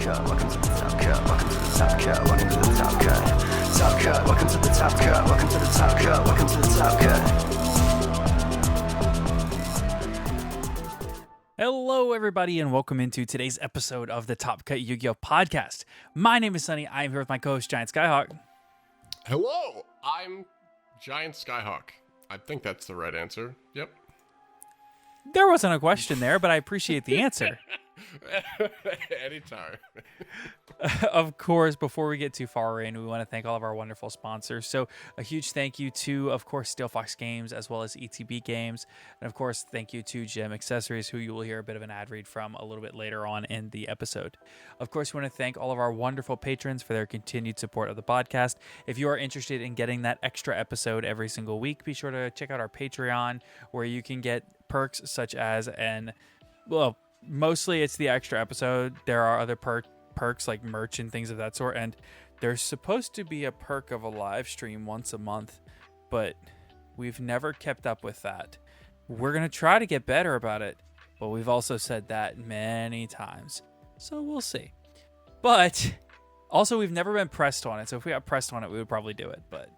cut. Welcome to the top cut. Welcome to the top cut. Welcome to the top cut. Top cut. Welcome to the top cut. Welcome to the top cut. Welcome to the top cut. Hello, everybody, and welcome into today's episode of the Top Cut Yu-Gi-Oh! Podcast. My name is Sunny. I am here with my co-host, Giant Skyhawk. Hello, I'm Giant Skyhawk. I think that's the right answer. Yep. There wasn't a question there, but I appreciate the answer. Anytime. Of course, before we get too far in, we want to thank all of our wonderful sponsors. So a huge thank you to, of course, Steelfox Games, as well as ETB Games. And, of course, thank you to Gem Accessories, who you will hear a bit of an ad read from a little bit later on in the episode. Of course, we want to thank all of our wonderful patrons for their continued support of the podcast. If you are interested in getting that extra episode every single week, be sure to check out our Patreon, where you can get perks such as mostly it's the extra episode. There are other perks like merch and things of that sort, and there's supposed to be a perk of a live stream once a month, but we've never kept up with that. We're going to try to get better about it, but we've also said that many times, so we'll see. But also, we've never been pressed on it, so if we got pressed on it, we would probably do it. But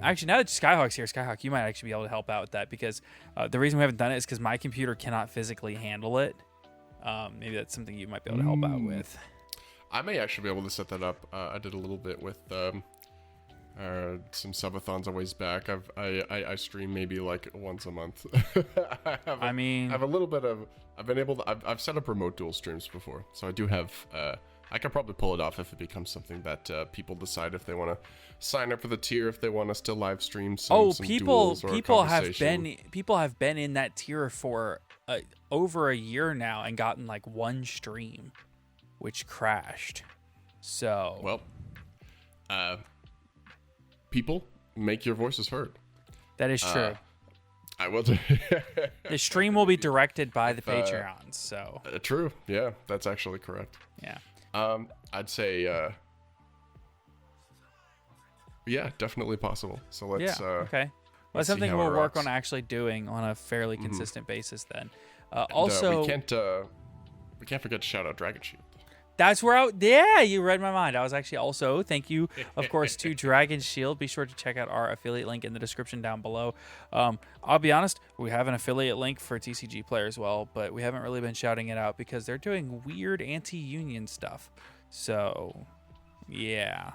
actually, now that Skyhawk's here, Skyhawk, you might actually be able to help out with that, because the reason we haven't done it is because my computer cannot physically handle it. Maybe that's something you might be able to help out with. I may actually be able to set that up. I did a little bit with some subathons a ways back. I stream maybe like once a month. I've set up remote dual streams before, so I do have. I could probably pull it off if it becomes something that people decide if they want to sign up for the tier, if they want us to live stream some duels or people have been in that tier for over a year now and gotten like one stream, which crashed. So people, make your voices heard. That is true. I will. The stream will be directed by the Patreons. So true. Yeah, that's actually correct. Yeah. I'd say, yeah, definitely possible. So let's. Okay. Well, that's something we'll work on actually doing on a fairly consistent basis. Then, also, we can't forget to shout out Dragon Shield. That's where you read my mind. I was actually also, thank you, of course, to Dragon Shield. Be sure to check out our affiliate link in the description down below. I'll be honest, we have an affiliate link for TCG Player as well, but we haven't really been shouting it out because they're doing weird anti-union stuff. So, yeah.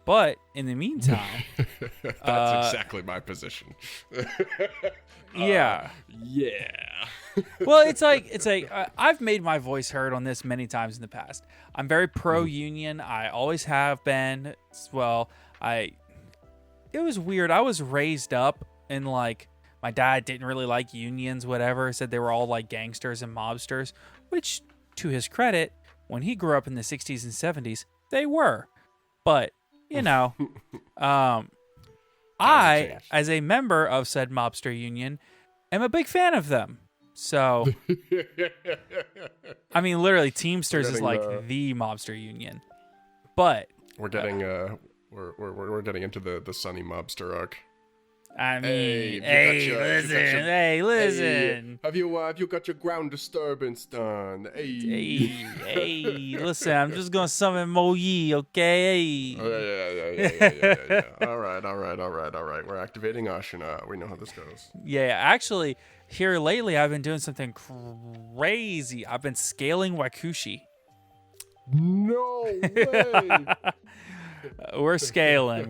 But in the meantime, that's exactly my position. Yeah. Yeah. Well, it's like I've made my voice heard on this many times in the past. I'm very pro-union. I always have been. Well, it was weird. I was raised up in like my dad didn't really like unions, whatever. Said they were all like gangsters and mobsters, which to his credit, when he grew up in the 60s and 70s, they were. But, you know, I, as a member of said mobster union, am a big fan of them. So, I mean, literally, Teamsters is like the mobster union. But we're getting we're getting into the Sunny mobster arc. I mean, hey, listen. Have you got your ground disturbance done? Hey, listen. I'm just gonna summon Mo Yi, okay? Yeah. All right. We're activating Ashina. We know how this goes. Yeah, actually, here lately, I've been doing something crazy. I've been scaling Wakushi. No way. We're scaling.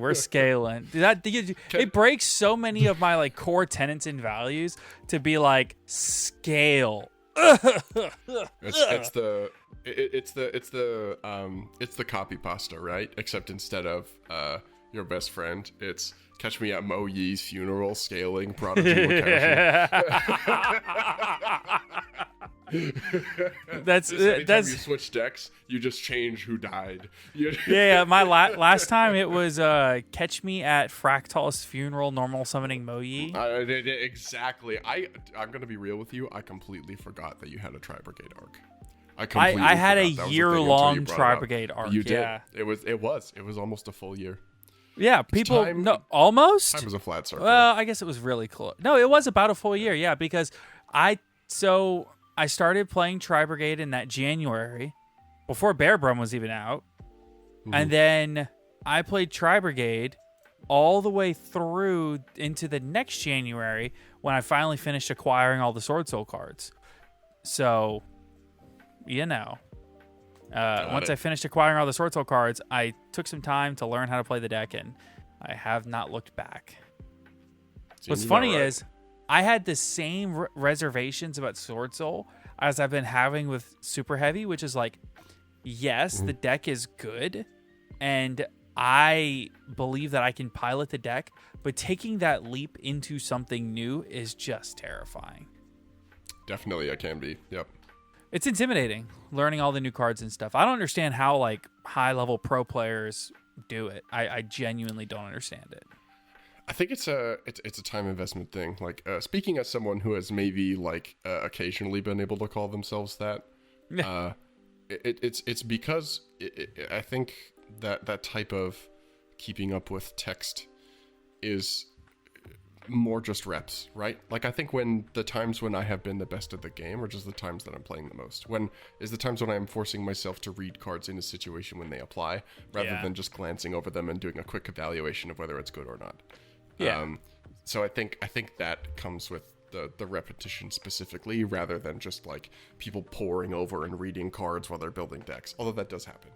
It breaks so many of my like core tenets and values to be like scale. It's the copy pasta, right? Except instead of your best friend, it's catch me at Mo Yi's funeral scaling Prodigy Wakashi. That's you switch decks, you just change who died. Yeah. My last time it was catch me at Fractal's funeral, normal summoning Mo Yi. Exactly. I'm gonna be real with you. I completely forgot that you had a Tri-Brigade arc. I had a year-long Tri-Brigade arc. You did. Yeah. It was almost a full year. Yeah, almost. Time was a flat circle. Well, I guess it was really close. No, it was about a full year. Yeah, because I started playing Tri-Brigade in that January, before Bear Brum was even out. And then I played Tri Brigade all the way through into the next January when I finally finished acquiring all the Sword Soul cards. So, once I finished acquiring all the Sword Soul cards, I took some time to learn how to play the deck, and I have not looked back. What's funny is I had the same reservations about Sword Soul as I've been having with Super Heavy, which is like, yes, the deck is good, and I believe that I can pilot the deck, but taking that leap into something new is just terrifying. Definitely, it can be. Yep. It's intimidating, learning all the new cards and stuff. I don't understand how like high-level pro players do it. I genuinely don't understand it. I think it's a time investment thing. Like speaking as someone who has maybe like occasionally been able to call themselves that, it's because I think that type of keeping up with text is more just reps, right? Like I think when the times when I have been the best at the game are just the times that I'm playing the most. When is the times when I am forcing myself to read cards in a situation when they apply, rather than just glancing over them and doing a quick evaluation of whether it's good or not. Yeah. So I think that comes with the repetition specifically, rather than just like people poring over and reading cards while they're building decks. Although that does happen.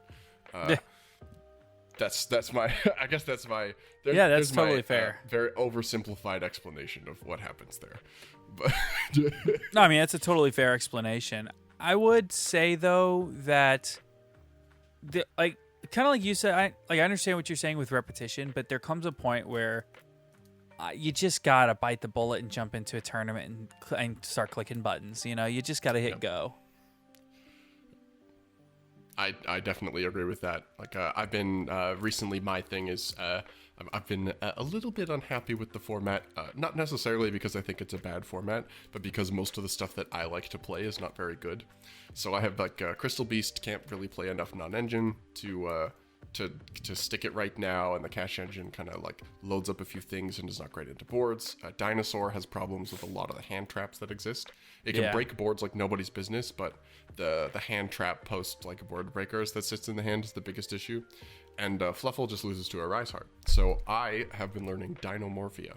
That's my. I guess that's my. That's totally fair. Very oversimplified explanation of what happens there. But no, I mean it's a totally fair explanation. I would say though that, kind of like you said, I understand what you're saying with repetition, but there comes a point where you just gotta bite the bullet and jump into a tournament and start clicking buttons. You know, you just gotta hit go. I definitely agree with that. Like I've been recently, my thing is I've been a little bit unhappy with the format, not necessarily because I think it's a bad format, but because most of the stuff that I like to play is not very good. So I have like Crystal Beast can't really play enough non-engine to stick it right now, and the cache engine kind of like loads up a few things and is not great into boards. Dinosaur has problems with a lot of the hand traps that exist. It can break boards like nobody's business, but the hand trap post like board breakers that sits in the hand is the biggest issue. And Fluffle just loses to a Rise Heart. So I have been learning Dinomorphia.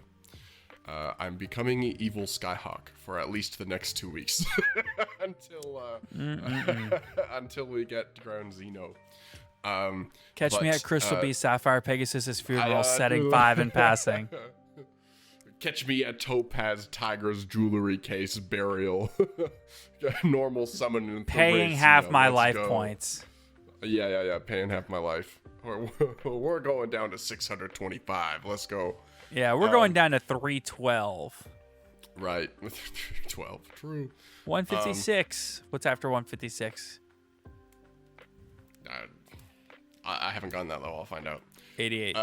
I'm becoming Evil Skyhawk for at least the next 2 weeks until we get Ground Xeno. Catch me at Crystal Beast Sapphire Pegasus' funeral, setting 5 and passing. Catch me at Topaz Tiger's jewelry case burial. Normal summon and paying half my life points. Yeah. Paying half my life. We're going down to 625. Let's go. Yeah, we're going down to 312. Right. 12. True. 156. What's after 156? I haven't gone that low. I'll find out. 88.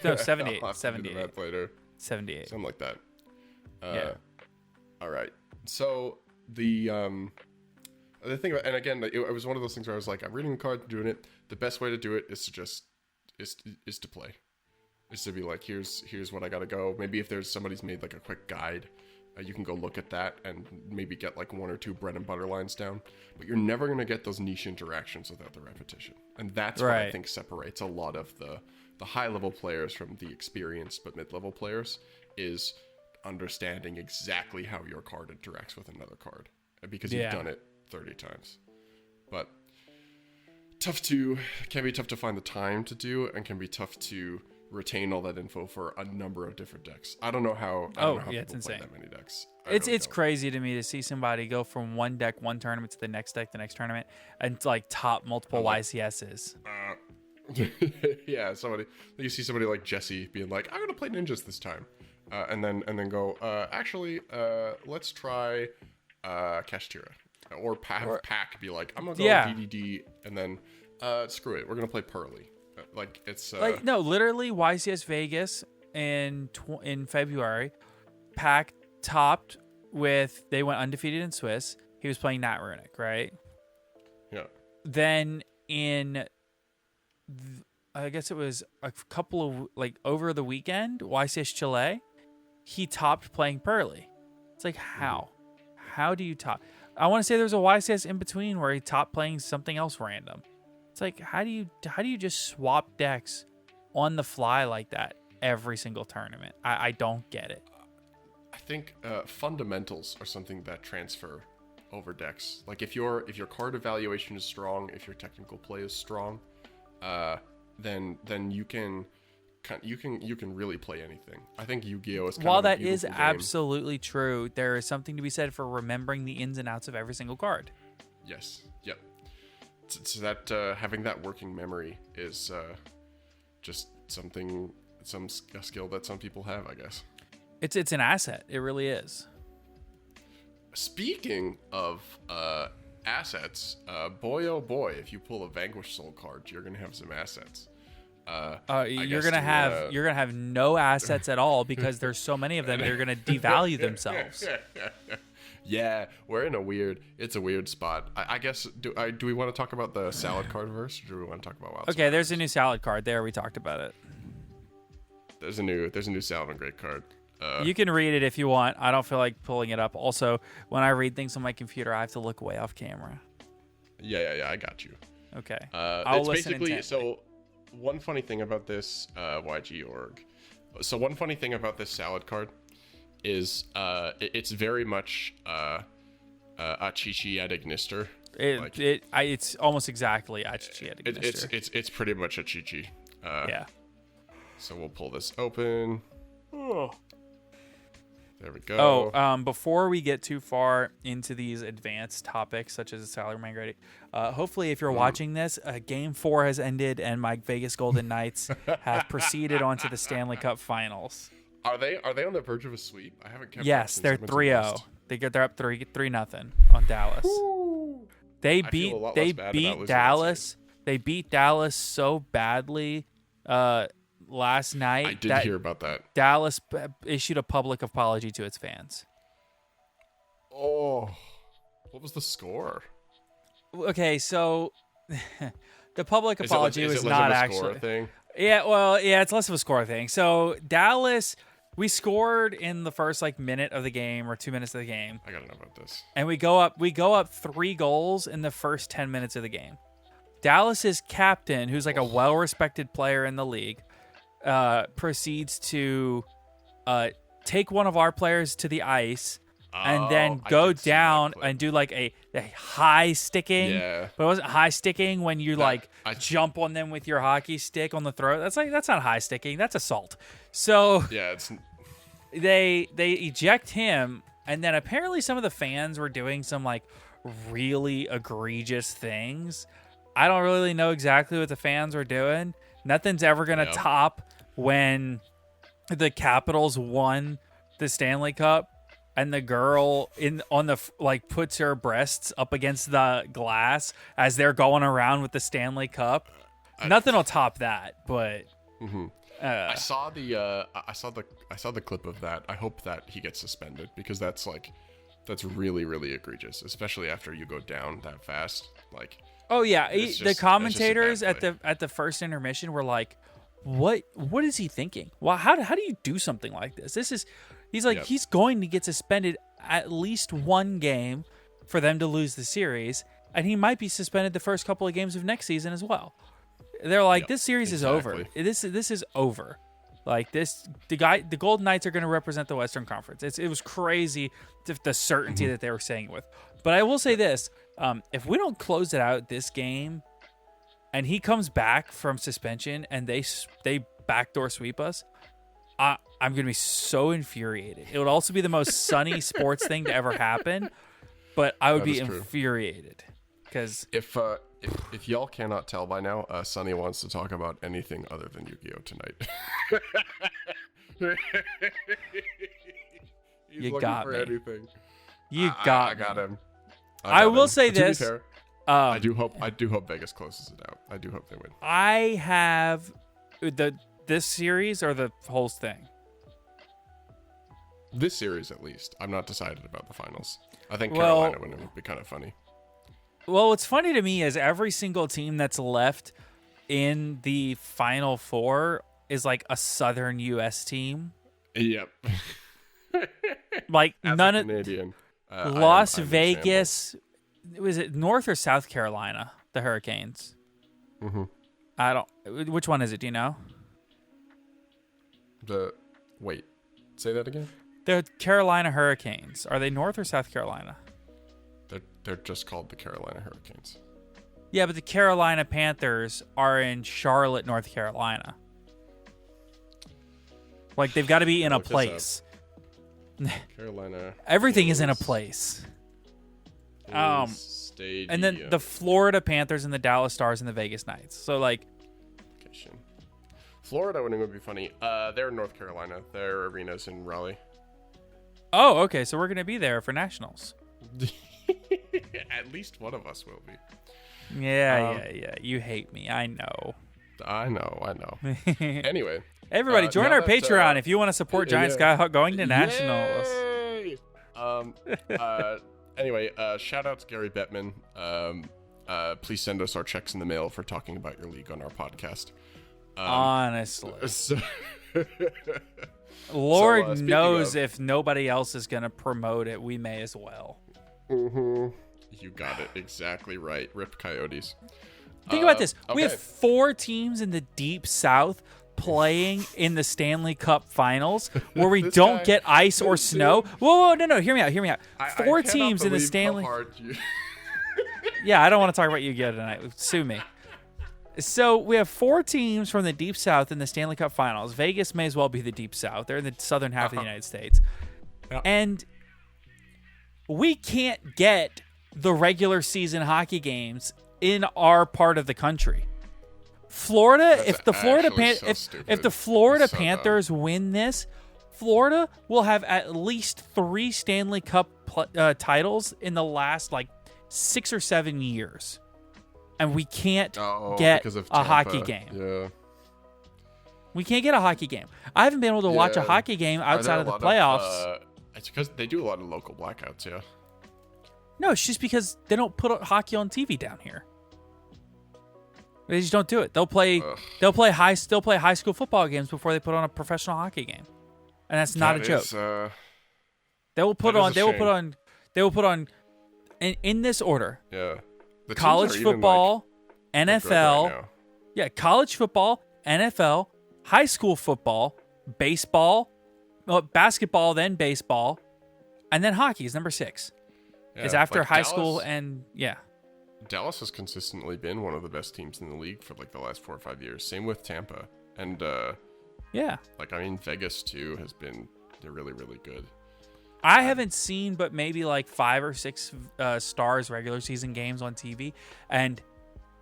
No, 78. I'll have to 78. do the math later. 78. Something like that. Yeah. All right. So the thing about, and again, it was one of those things where I was like, I'm reading the card, doing it. The best way to do it is to just is to play. Is to be like, here's what I gotta go. Maybe if there's somebody's made like a quick guide, you can go look at that and maybe get like 1 or 2 bread and butter lines down. But you're never gonna get those niche interactions without the repetition, and that's what I think separates a lot of the high level players from the experienced but mid level players, is understanding exactly how your card interacts with another card, because you've done it 30 times. But can be tough to find the time to do, and can be tough to retain all that info for a number of different decks. I don't know how it's people play insane. that many decks. It's crazy to me to see somebody go from one deck, one tournament, to the next deck, the next tournament, and like top multiple YCSs. Yeah, you see somebody like Jesse being like, I'm gonna play ninjas this time, and then go, actually, let's try Kashtira, or Pack be like, I'm gonna go DDD, and then screw it, we're gonna play Pearly. Like it's no, literally YCS Vegas in February, Pack topped with, they went undefeated in Swiss. He was playing Nat Runic, right? Yeah. Then I guess it was a couple of like over the weekend, YCS Chile, he topped playing Pearly. It's like, how do you top? I want to say there's a YCS in between where he top playing something else random. It's like, how do you just swap decks on the fly like that every single tournament? I don't get it. I think fundamentals are something that transfer over decks. Like if your card evaluation is strong, if your technical play is strong, then you can really play anything. I think Yu-Gi-Oh is kind While of a that is beautiful game. absolutely true, there is something to be said for remembering the ins and outs of every single card. Yes. Yep. So that having that working memory is just a skill that some people have, I guess. It's an asset. It really is. Speaking of assets, boy oh boy, if you pull a Vanquish Soul card, you're gonna have some assets. You're gonna have no assets at all because there's so many of them. They're gonna devalue themselves. Yeah, we're in a weird spot. I guess do we want to talk about the salad card verse, or do we want to talk about wild? Okay, there's a new salad card there. We talked about it. There's a new salad and great card. You can read it if you want. I don't feel like pulling it up. Also, when I read things on my computer, I have to look way off camera. Yeah, I got you. Okay. I'll listen basically intently. So one funny thing about this YG.org. So one funny thing about this salad card is it's very much Achichi at Ignister. It's almost exactly Achichi at Ignister. It's pretty much Achichi. Yeah. So we'll pull this open. Oh. There we go. Before we get too far into these advanced topics, such as the salary migrating, hopefully if you're watching this, Game 4 has ended and my Vegas Golden Knights have proceeded onto the Stanley Cup Finals. Are they on the verge of a sweep? I haven't kept Yes, they're 3-0. They're up 3-0 on Dallas. Woo. They beat Dallas. They beat Dallas so badly last night. I did hear about that. Dallas issued a public apology to its fans. Oh, what was the score? Okay, so the public apology was less not of a actually score thing? Yeah, it's less of a score thing. So Dallas, we scored in the first minute of the game or 2 minutes of the game. I gotta know about this. And we go up 3 goals in the first 10 minutes of the game. Dallas's captain, who's a well-respected player in the league, proceeds to take one of our players to the ice and then go down and do a high sticking. Yeah. But it wasn't high sticking when you jump on them with your hockey stick on the throat. That's not high sticking. That's assault. So yeah, it's they eject him, and then apparently some of the fans were doing some really egregious things. I don't really know exactly what the fans were doing. Nothing's ever gonna top when the Capitals won the Stanley Cup and the girl puts her breasts up against the glass as they're going around with the Stanley Cup. Nothing will top that, but I saw the clip of that. I hope that he gets suspended because that's really, really egregious, especially after you go down that fast. Oh yeah, the commentators at the first intermission were like, "What is he thinking? Well, how do you do something like this? He's going to get suspended at least one game for them to lose the series, and he might be suspended the first couple of games of next season as well." They're like, "This series is over. This is over." The Golden Knights are going to represent the Western Conference. It was crazy the certainty that they were saying it with. But I will say this. If we don't close it out this game and he comes back from suspension and they backdoor sweep us, I'm going to be so infuriated. It would also be the most sunny sports thing to ever happen, but I would be infuriated because if y'all cannot tell by now, Sonny wants to talk about anything other than Yu-Gi-Oh tonight. You got me. Anything. I got him. I will say this. To be fair, I do hope Vegas closes it out. I do hope they win. I have this series or the whole thing. This series, at least. I'm not decided about the finals. I think Carolina winning would be kind of funny. Well, what's funny to me is every single team that's left in the Final Four is a Southern U.S. team. Yep. None of Canadian. Las Vegas. Was it North or South Carolina? The Hurricanes. Mm-hmm. I don't. Which one is it? Do you know? Wait. Say that again. The Carolina Hurricanes. Are they North or South Carolina? They're just called the Carolina Hurricanes. Yeah, but the Carolina Panthers are in Charlotte, North Carolina. Like, they've got to be in a place. Carolina. Everything is in a place. Stadium. And then the Florida Panthers and the Dallas Stars and the Vegas Knights. So, like... Florida would be funny. They're in North Carolina. Their arena's in Raleigh. Oh, okay. So we're going to be there for Nationals. At least one of us will be. Yeah. You hate me. I know. I know. Anyway. Everybody, join our Patreon if you want to support Giants going to Nationals. Yay! Anyway, shout out to Gary Bettman. Please send us our checks in the mail for talking about your league on our podcast. Honestly. Lord knows if nobody else is going to promote it, we may as well. Mm-hmm. You got it exactly right. Rip Coyotes. Think about this. Okay. We have 4 teams in the Deep South playing in the Stanley Cup Finals where we don't get ice or snow. Whoa, no. Hear me out. 4 teams in the Stanley... Yeah, I don't want to talk about you again tonight. Sue me. So we have 4 teams from the Deep South in the Stanley Cup Finals. Vegas may as well be the Deep South. They're in the southern half of the United States. Yeah. And we can't get the regular season hockey games in our part of the country. Florida, if the Florida Panthers win this, Florida will have at least 3 Stanley Cup titles in the last 6 or 7 years. And we can't get a hockey game. Yeah. We can't get a hockey game. I haven't been able to watch a hockey game outside of the playoffs. It's because they do a lot of local blackouts, yeah. No, it's just because they don't put hockey on TV down here. They just don't do it. They'll play high school football games before they put on a professional hockey game. And that's not a joke. They will put on in this order. Yeah. College football, NFL. Yeah, college football, NFL, high school football, baseball, basketball, then baseball, and then hockey is number 6. It's after high school and Dallas has consistently been one of the best teams in the league for the last 4 or 5 years. Same with Tampa. And Vegas too they're really, really good. I haven't seen but maybe 5 or 6 Stars regular season games on TV. And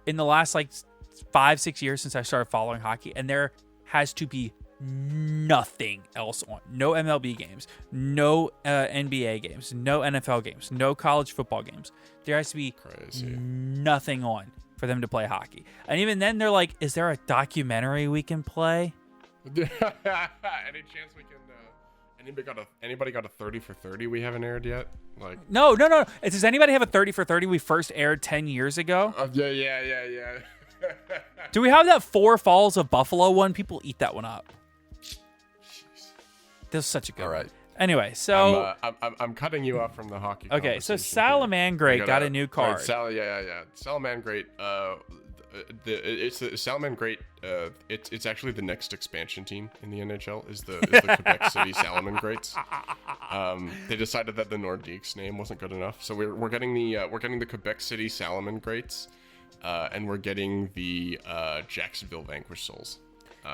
in the last 5-6 years since I started following hockey, and there has to be nothing else on. No MLB games, no NBA games, no NFL games, no college football games. There has to be nothing on for them to play hockey. And even then they're like, is there a documentary we can play? Any chance we can... Anybody got a 30 for 30 we haven't aired yet? No. Does anybody have a 30 for 30 we first aired 10 years ago? Yeah. Do we have that 4 Falls of Buffalo one? People eat that one up. Jeez. This is such a good one. Anyway, so... I'm cutting you off from the hockey. Okay, so Salamangreat got a new card. Salamangreat. It's the Salamangreat. It's actually the next expansion team in the NHL. Is the Quebec City Salamangreats. They decided that the Nordiques name wasn't good enough, so we're getting the Quebec City Salamangreats, and we're getting the Jacksonville Vanquish Souls.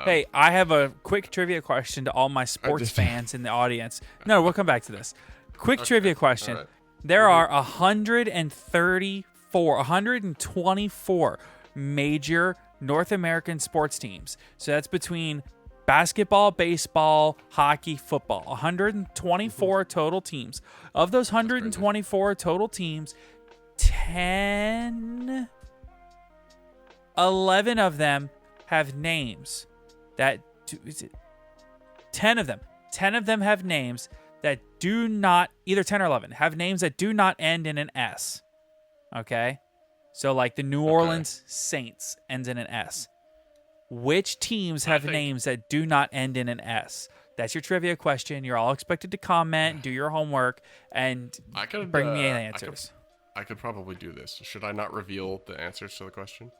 Hey, I have a quick trivia question to all my sports fans in the audience. No, we'll come back to this. Quick trivia question. Right. There are 124 major North American sports teams. So that's between basketball, baseball, hockey, football. 124 total teams. Of those 124 total teams, 11 of them have names that 10 of them have names that do not, either 10 or 11 have names that do not end in an S. Okay? So the New Orleans Saints ends in an S. Which teams have names that do not end in an S? That's your trivia question. You're all expected to comment, do your homework, and bring me answers. I could probably do this. Should I not reveal the answers to the question?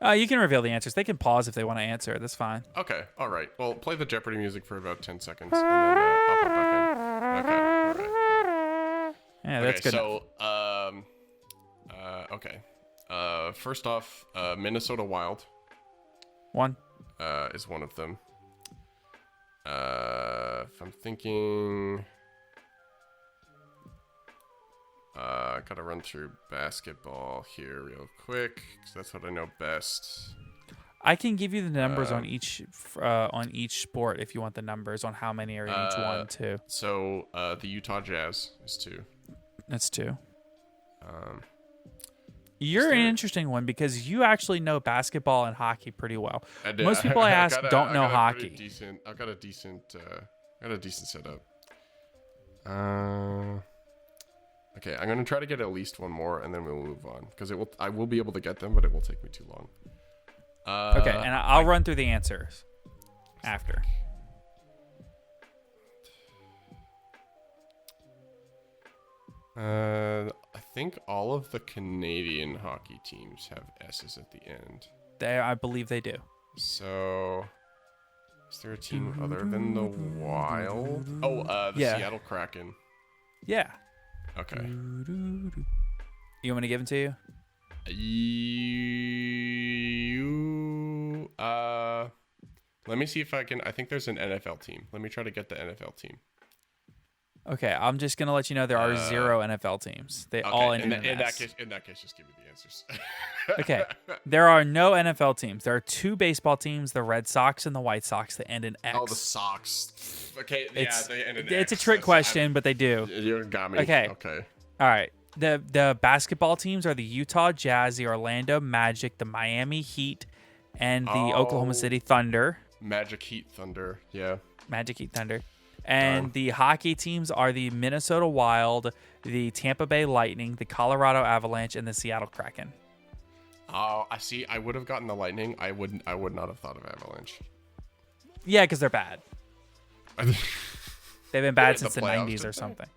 You can reveal the answers. They can pause if they want to answer. That's fine. Okay. All right. Well, play the Jeopardy music for about 10 seconds, and then I'll pop back in. Okay. All right. Yeah, that's good. So, okay. First off, Minnesota Wild. One. Is one of them. If I'm thinking... gotta run through basketball here real quick, because that's what I know best. I can give you the numbers on each sport if you want the numbers on how many are in each one, too. So, the Utah Jazz is 2. That's 2. You're an interesting one because you actually know basketball and hockey pretty well. Most people I ask don't know hockey. I've got a decent setup. Okay, I'm gonna try to get at least one more, and then we'll move on because I will be able to get them, but it will take me too long. Okay, and I'll run through the answers after. I think all of the Canadian hockey teams have S's at the end. I believe they do. So, is there a team other than the Wild? Oh, the Seattle Kraken. Yeah. Okay. You want me to give them to you? Let me see if I can. I think there's an NFL team. Let me try to get the NFL team. Okay, I'm just gonna let you know there are 0 NFL teams. They all end in that case, just give me the answers. Okay, there are no NFL teams. There are 2 baseball teams: the Red Sox and the White Sox. That end in X. Oh, the Sox. Okay, they end in X. It's a trick question, but they do. You got me. Okay. Okay. All right. The basketball teams are the Utah Jazz, the Orlando Magic, the Miami Heat, and the Oklahoma City Thunder. Magic Heat Thunder. Yeah. Magic Heat Thunder. And the hockey teams are the Minnesota Wild, the Tampa Bay Lightning, the Colorado Avalanche, and the Seattle Kraken. Oh, I see. I would have gotten the Lightning. I would not have thought of Avalanche. Yeah, because they're bad. They've been bad since the playoffs, 90s or something.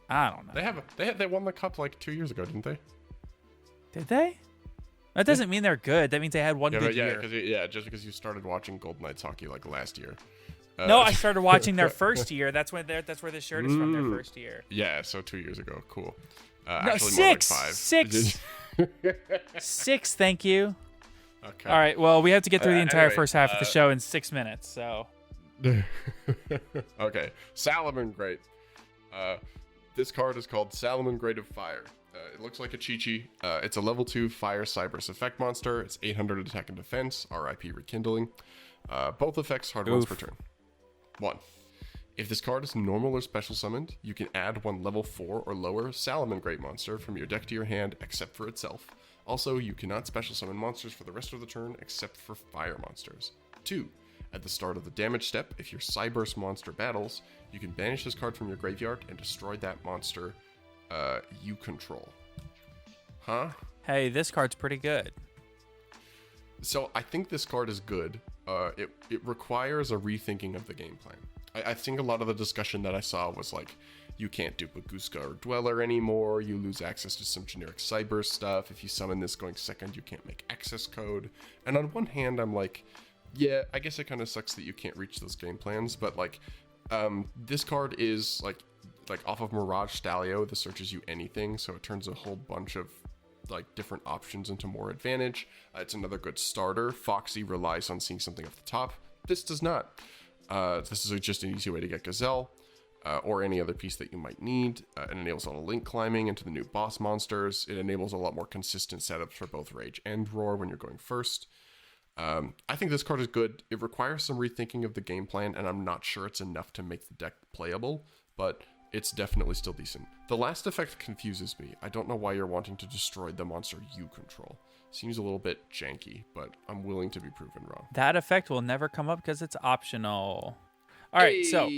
I don't know. They won the cup like 2 years ago, didn't they? Did they? That doesn't mean they're good. That means they had one good year. Just because you started watching Golden Knights hockey like last year. No, I started watching their first year. That's where this shirt is from. Their first year. Yeah, so 2 years ago. Cool. No, actually 6. More like 5. 6. 6. Thank you. Okay. All right. Well, we have to get through the entire first half of the show in 6 minutes. So. Okay. Salamangreat. This card is called Salamangreat of Fire. It looks like a Chi-Chi. It's a level 2 Fire Cyberse effect monster. It's 800 attack and defense. RIP Rekindling. Both effects hard once per turn. 1. If this card is normal or special summoned, you can add 1 level 4 or lower Salamangreat monster from your deck to your hand except for itself. Also, you cannot special summon monsters for the rest of the turn except for fire monsters. 2. At the start of the damage step, if your Cyberse monster battles, you can banish this card from your graveyard and destroy that monster you control. Huh? Hey, this card's pretty good. So I think this card is good. It requires a rethinking of the game plan. I think a lot of the discussion that I saw was like, you can't do Baguska or Dweller anymore, you lose access to some generic Cyber stuff, if you summon this going second, you can't make access code. And on one hand, I'm like, yeah, I guess it kind of sucks that you can't reach those game plans, but like, this card is like off of Mirage Stalio, this searches you anything, so it turns a whole bunch of like different options into more advantage. It's another good starter. Foxy relies on seeing something off the top. This does not. This is just an easy way to get Gazelle or any other piece that you might need. It enables a lot of link climbing into the new boss monsters. It enables a lot more consistent setups for both Rage and Roar when you're going first. I think this card is good. It requires some rethinking of the game plan, and I'm not sure it's enough to make the deck playable, but it's definitely still decent. The last effect confuses me. I don't know why you're wanting to destroy the monster you control. Seems a little bit janky, but I'm willing to be proven wrong. That effect will never come up because it's optional. All right, so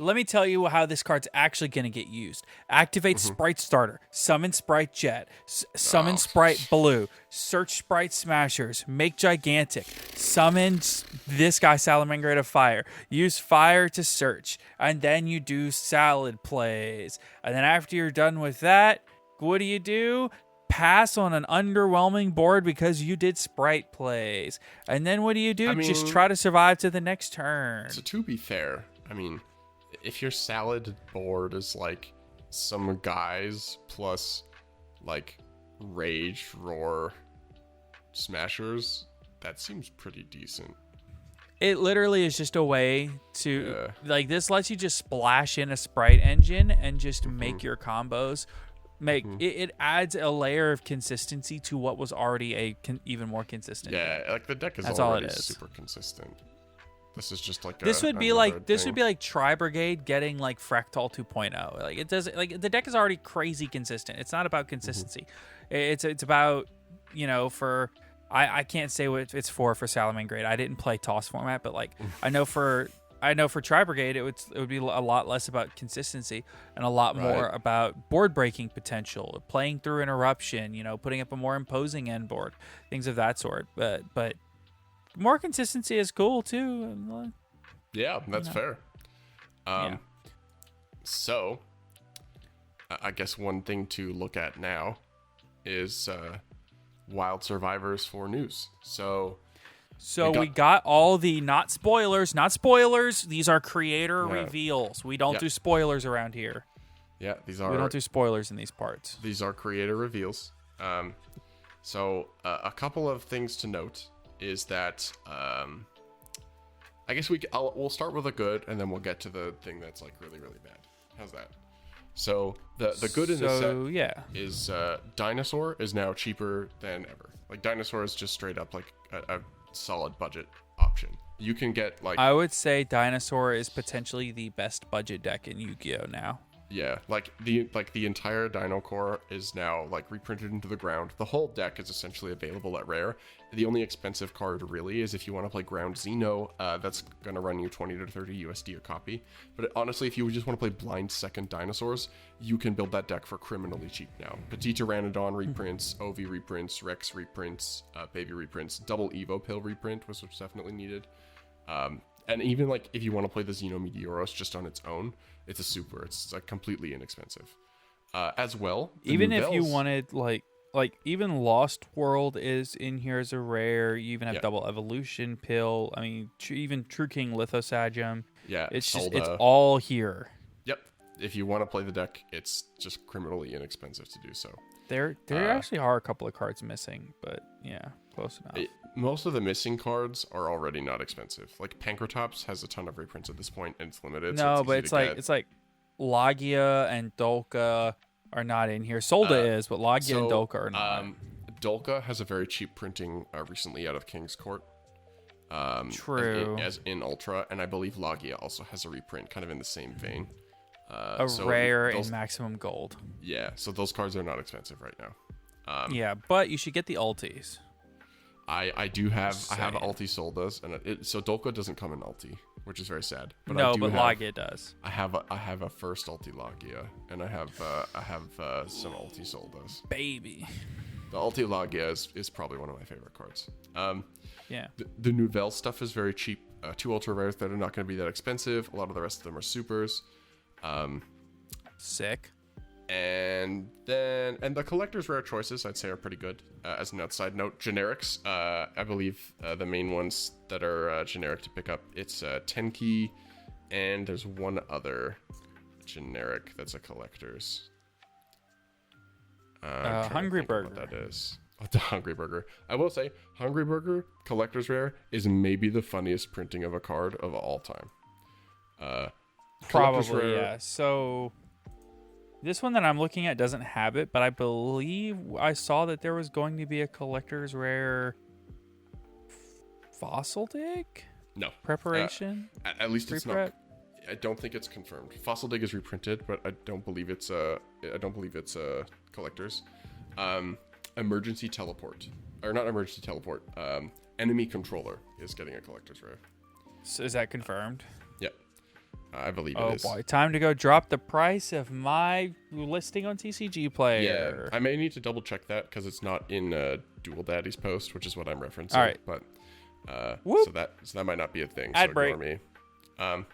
let me tell you how this card's actually going to get used. Activate Sprite Starter, summon Sprite Jet, summon Sprite Blue, search Sprite Smashers, make Gigantic, summon this guy Salamander of Fire, use Fire to search, and then you do Salad plays. And then after you're done with that, what do? Pass on an underwhelming board because you did Sprite plays. And then what do? Just try to survive to the next turn. So to be fair, I mean, if your salad board is like some guys plus like Rage, Roar, Smashers, that seems pretty decent. It literally is just a way to, like, this lets you just splash in a Sprite engine and just make your combos. It adds a layer of consistency to what was already even more consistent. Yeah, like the deck is already super consistent. This is just like this would be like Tri Brigade getting like Fractal 2.0. Like it does, like the deck is already crazy consistent. It's not about consistency. It's about, for I can't say what it's for Salamander. I didn't play Toss format, but like I know for Tri Brigade, it would be a lot less about consistency and a lot more about board breaking potential, playing through interruption, putting up a more imposing end board, things of that sort. But more consistency is cool too. Yeah, that's fair. So, I guess one thing to look at now is Wild Survivors 4 news. So we got all the not spoilers. These are creator reveals. We don't do spoilers around here. Yeah, we don't do spoilers in these parts. These are creator reveals. So a couple of things to note is that I guess we'll start with the good and then we'll get to the thing that's like really, really bad. How's that? So the good in this set is Dinosaur is now cheaper than ever. Like Dinosaur is just straight up like a solid budget option. You can get like, I would say Dinosaur is potentially the best budget deck in Yu-Gi-Oh now. Yeah, like the entire Dino core is now like reprinted into the ground. The whole deck is essentially available at Rare. The only expensive card really is if you want to play Ground Xeno. That's gonna run you 20 to 30 USD a copy. But honestly, if you just want to play blind second dinosaurs, you can build that deck for criminally cheap now. Petit Pteranodon reprints, Ovi reprints, Rex reprints, Baby reprints, double Evo Pill reprint was definitely needed. And even like if you want to play the Xeno Meteoros just on its own, it's like completely inexpensive. As well, even if you wanted like even Lost World is in here as a rare. You even have double Evolution Pill. I mean, even True King Lithosagem. Yeah, it's all here. Yep. If you want to play the deck, it's just criminally inexpensive to do so. There actually are a couple of cards missing, but yeah, close enough. Most of the missing cards are already not expensive. Like Pankratops has a ton of reprints at this point, and it's limited. No, so but it's like Logia and Dolka are not in here. Solda is, but Logia and Dolka are not. Dolka has a very cheap printing recently out of King's Court. True. As in Ultra, and I believe Logia also has a reprint, kind of in the same vein. Rare in Maximum Gold. Yeah, so those cards are not expensive right now. Yeah, but you should get the ultis. I do have ulti Soldas, and so Dolka doesn't come in ulti, which is very sad. But Logia does. I have a first ulti Logia, and I have some ulti Soldas. Baby. The ulti Logia is probably one of my favorite cards. Yeah. The Nouvelle stuff is very cheap. 2 ultra rares that are not going to be that expensive. A lot of the rest of them are supers. Sick. And the collector's rare choices I'd say are pretty good. As an outside note, generics, I believe the main ones that are generic to pick up, it's Tenki, and there's one other generic that's a collector's. Hungry Burger. What that is. The Hungry Burger. I will say, Hungry Burger collector's rare is maybe the funniest printing of a card of all time. Probably, yeah. So this one that I'm looking at doesn't have it, but I believe I saw that there was going to be a collector's rare Fossil Dig? No. Preparation? At least it's not. I don't think it's confirmed. Fossil Dig is reprinted, but I don't believe it's collector's. Emergency Teleport. Or not Emergency Teleport. Enemy Controller is getting a collector's rare. So is that confirmed? Yep. I believe Oh it is. boy, time to go drop the price of my listing on TCG Player. Yeah, I may need to double check that because it's not in Dual Daddy's post, which is what I'm referencing. All right. But Whoop. so that might not be a thing. Ad so break. ignore me.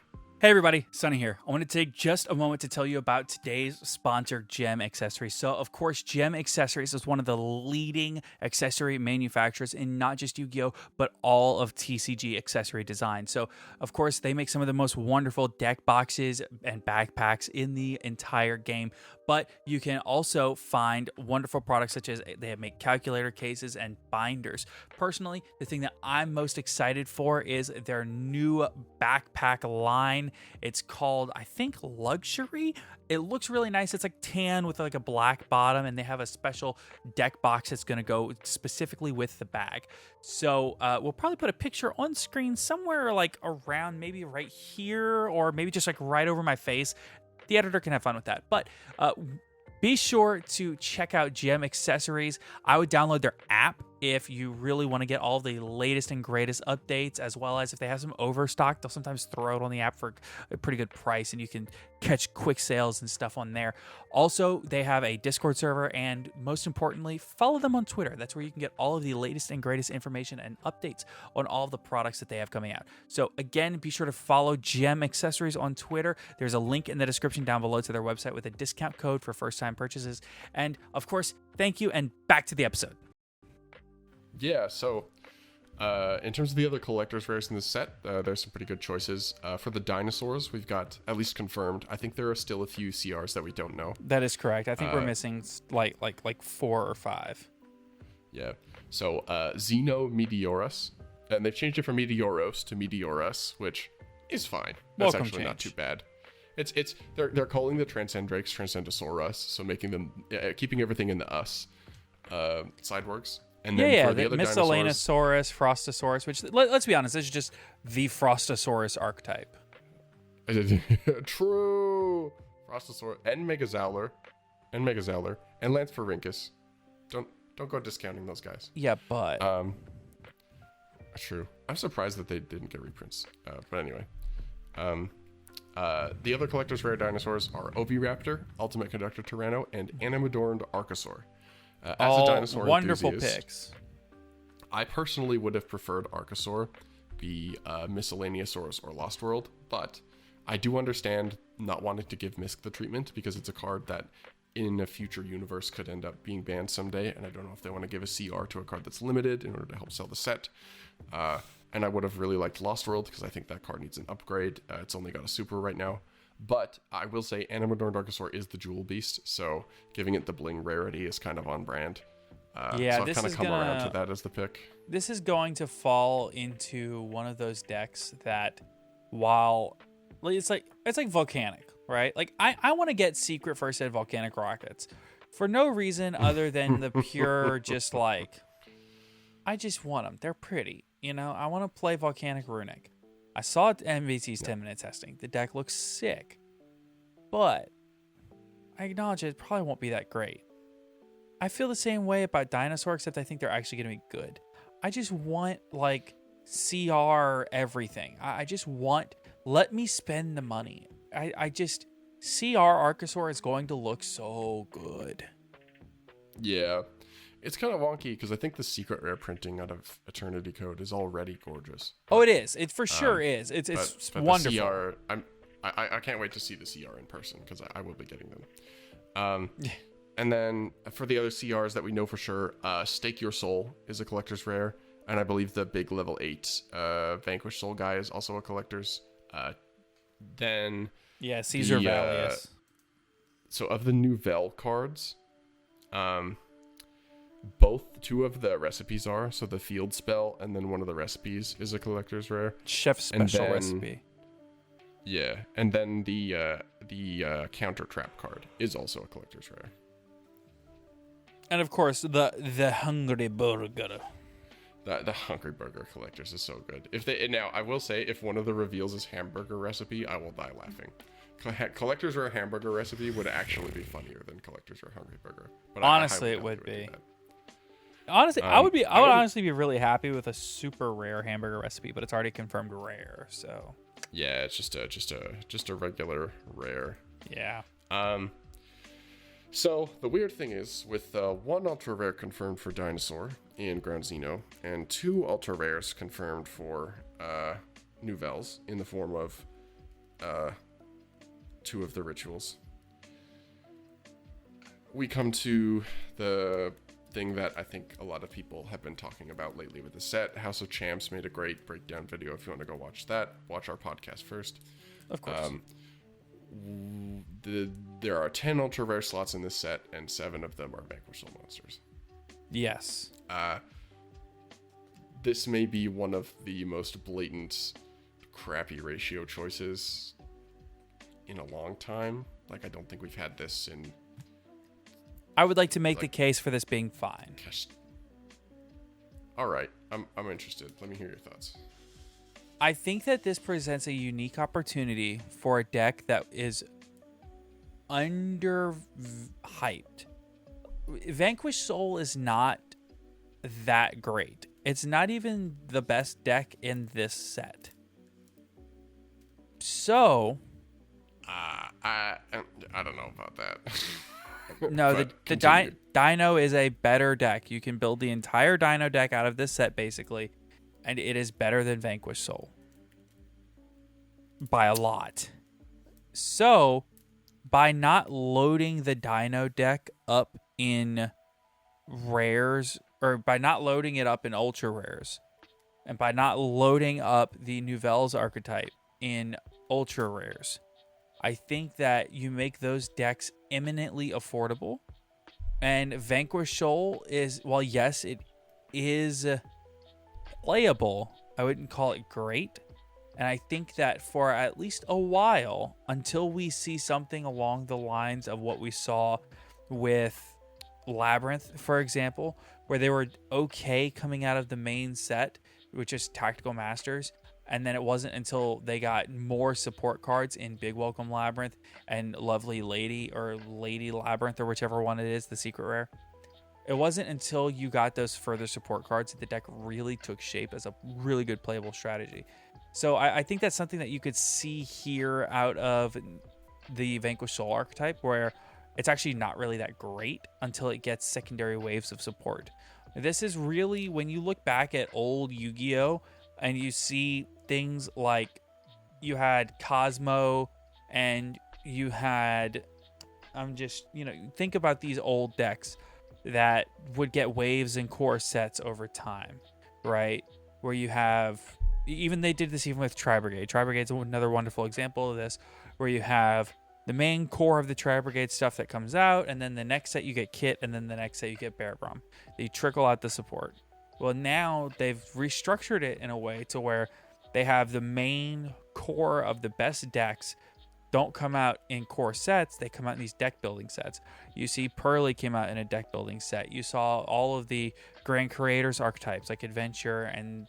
Hey everybody, Sonny here. I want to take just a moment to tell you about today's sponsor, Gem Accessories. So, of course, Gem Accessories is one of the leading accessory manufacturers in not just Yu-Gi-Oh, but all of TCG accessory design. So, of course, they make some of the most wonderful deck boxes and backpacks in the entire game. But you can also find wonderful products such as they make calculator cases and binders. Personally, the thing that I'm most excited for is their new backpack line. It's called, I think, Luxury. It looks really nice. It's like tan with like a black bottom, and they have a special deck box that's going to go specifically with the bag. So we'll probably put a picture on screen somewhere like around maybe right here, or maybe just like right over my face. The editor can have fun with that. But be sure to check out Gem Accessories. I would download their app if you really want to get all the latest and greatest updates, as well as if they have some overstock, they'll sometimes throw it on the app for a pretty good price, and you can catch quick sales and stuff on there. Also, they have a Discord server, and most importantly, follow them on Twitter. That's where you can get all of the latest and greatest information and updates on all of the products that they have coming out. So again, be sure to follow Gem Accessories on Twitter. There's a link in the description down below to their website with a discount code for first-time purchases. And of course, thank you, and back to the episode. Yeah, so in terms of the other collector's rares in this set, there's some pretty good choices. For the dinosaurs, we've got, at least confirmed, I think there are still a few CRs that we don't know. That is correct. I think we're missing like 4 or 5. Yeah, so Xeno Meteorus, and they've changed it from Meteoros to Meteorus, which is fine. That's Welcome actually not change. too bad. They're calling the Transcendrakes Transcendosaurus, so making them keeping everything in the us side works. And then for the other Miscellaneosaurus, Frostosaurus, which let's be honest, this is just the Frostosaurus archetype. True. Frostosaurus and Megazowler, and Lanspharynchus. Don't go discounting those guys. Yeah, but true. I'm surprised that they didn't get reprints. But anyway, the other collector's rare dinosaurs are Oviraptor, Ultimate Conductor Tyranno, and Animadorned Archosaur. As all a dinosaur wonderful enthusiast, picks. I personally would have preferred Archosaur be Miscellaneosaurus or Lost World, but I do understand not wanting to give Misk the treatment because it's a card that in a future universe could end up being banned someday, and I don't know if they want to give a CR to a card that's limited in order to help sell the set. And I would have really liked Lost World because I think that card needs an upgrade. It's only got a super right now. But I will say Animadorned Archosaur is the jewel beast, so giving it the bling rarity is kind of on brand. Yeah, so I've this kind of is come around to that as the pick. This is going to fall into one of those decks that, while it's like Volcanic, right? Like I want to get Secret First Ed Volcanic Rockets for no reason other than the pure just like I just want them. They're pretty, you know. I want to play Volcanic Runic. I saw it at MVC's 10-minute testing. The deck looks sick, but I acknowledge it probably won't be that great. I feel the same way about Dinosaur, except I think they're actually going to be good. I just want, like, CR everything. I just want, let me spend the money. I just, CR Archosaur is going to look so good. Yeah. It's kind of wonky because I think the secret rare printing out of Eternity Code is already gorgeous. Oh, it is. It for sure is. It's but wonderful. The CR, I can't wait to see the CR in person because I will be getting them. And then for the other CRs that we know for sure, Stake Your Soul is a collector's rare, and I believe the big level 8 Vanquish Soul guy is also a collector's. Then Caesar Valius. So of the new Vel cards, two of the recipes are, so the field spell and then one of the recipes is a collector's rare. Chef special recipe. Yeah, and then the counter trap card is also a collector's rare. And of course the Hungry Burger. The Hungry Burger collectors is so good. Now I will say, if one of the reveals is hamburger recipe, I will die laughing. Collector's rare hamburger recipe would actually be funnier than collector's rare Hungry Burger. But honestly, it would be. Honestly, I would honestly be really happy with a super rare hamburger recipe, but it's already confirmed rare. So Yeah, it's just a regular rare. Yeah. So the weird thing is, with 1 ultra rare confirmed for Dinosaur in Ground Xeno, and 2 ultra rares confirmed for Nouvelles in the form of 2 of the rituals, we come to the thing that I think a lot of people have been talking about lately with the set. House of Champs made a great breakdown video. If you want to go watch that, watch our podcast first. Of course. There are 10 ultra rare slots in this set, and 7 of them are Vanquish Soul monsters. Yes. This may be one of the most blatant crappy ratio choices in a long time. Like, I don't think we've had this in... I would like to make the case for this being fine. Gosh. All right, I'm interested. Let me hear your thoughts. I think that this presents a unique opportunity for a deck that is underhyped. Vanquish Soul is not that great. It's not even the best deck in this set. So... I don't know about that. No, the Dino is a better deck. You can build the entire Dino deck out of this set, basically, and it is better than Vanquish Soul. By a lot. So, by not loading the Dino deck up in rares, or by not loading it up in ultra rares, and by not loading up the Nouvelles archetype in ultra rares, I think that you make those decks eminently affordable. And Vanquish Soul is, well, yes, it is playable. I wouldn't call it great. And I think that for at least a while, until we see something along the lines of what we saw with Labyrinth, for example, where they were okay coming out of the main set, which is Tactical Masters, and then it wasn't until they got more support cards in Big Welcome Labyrinth and Lovely Lady, or Lady Labyrinth, or whichever one it is, the secret rare. It wasn't until you got those further support cards that the deck really took shape as a really good playable strategy. So I think that's something that you could see here out of the Vanquish Soul archetype, where it's actually not really that great until it gets secondary waves of support. This is really, when you look back at old Yu-Gi-Oh! And you see things like you had Cosmo and you had, think about these old decks that would get waves and core sets over time, right? Where you have, even they did this even with Tri-Brigade. Tri-Brigade's another wonderful example of this, where you have the main core of the Tri-Brigade stuff that comes out, and then the next set you get Kit, and then the next set you get Bear Brom. They trickle out the support. Well, now they've restructured it in a way to where they have the main core of the best decks don't come out in core sets. They come out in these deck building sets. You see Pearly came out in a deck building set. You saw all of the Grand Creators archetypes like Adventure and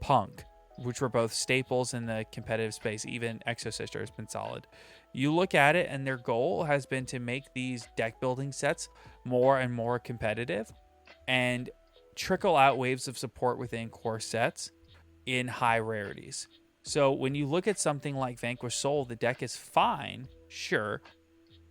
Punk, which were both staples in the competitive space. Even Exo Sister has been solid. You look at it, and their goal has been to make these deck building sets more and more competitive and trickle out waves of support within core sets in high rarities. So when you look at something like Vanquish Soul, the deck is fine, sure,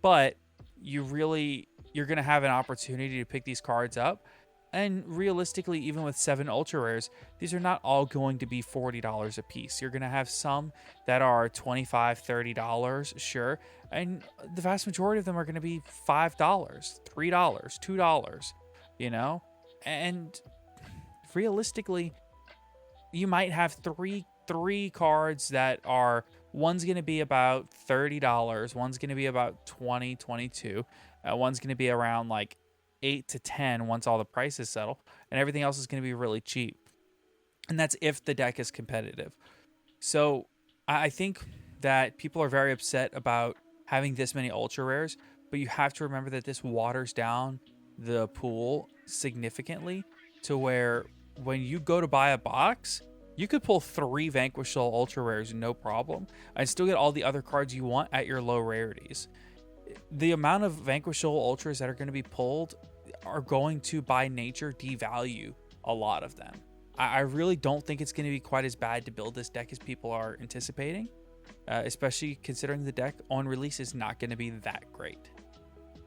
but you're going to have an opportunity to pick these cards up. And realistically, even with 7 ultra rares, these are not all going to be $40 a piece. You're going to have some that are $25, $30, sure, and the vast majority of them are going to be $5, $3, $2, And realistically, you might have three cards that are, one's going to be about $30, one's going to be about $20, $22, one's going to be around like $8 to $10 once all the prices settle, and everything else is going to be really cheap. And that's if the deck is competitive. So I think that people are very upset about having this many ultra rares, but you have to remember that this waters down the pool significantly to where when you go to buy a box, you could pull 3 Vanquish Soul ultra rares no problem and still get all the other cards you want at your low rarities. The amount of Vanquish Soul ultras that are going to be pulled are going to by nature devalue a lot of them. I really don't think it's going to be quite as bad to build this deck as people are anticipating, especially considering the deck on release is not going to be that great.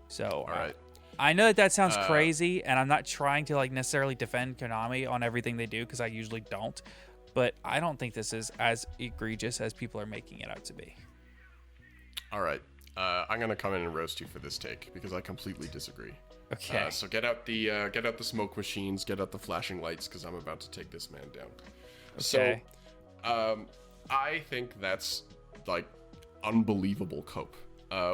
So, all right. I know that sounds crazy, and I'm not trying to like necessarily defend Konami on everything they do because I usually don't, but I don't think this is as egregious as people are making it out to be. All right. I'm gonna come in and roast you for this take because I completely disagree. Okay. So get out the smoke machines, get out the flashing lights, because I'm about to take this man down. Okay. So, I think that's like unbelievable cope.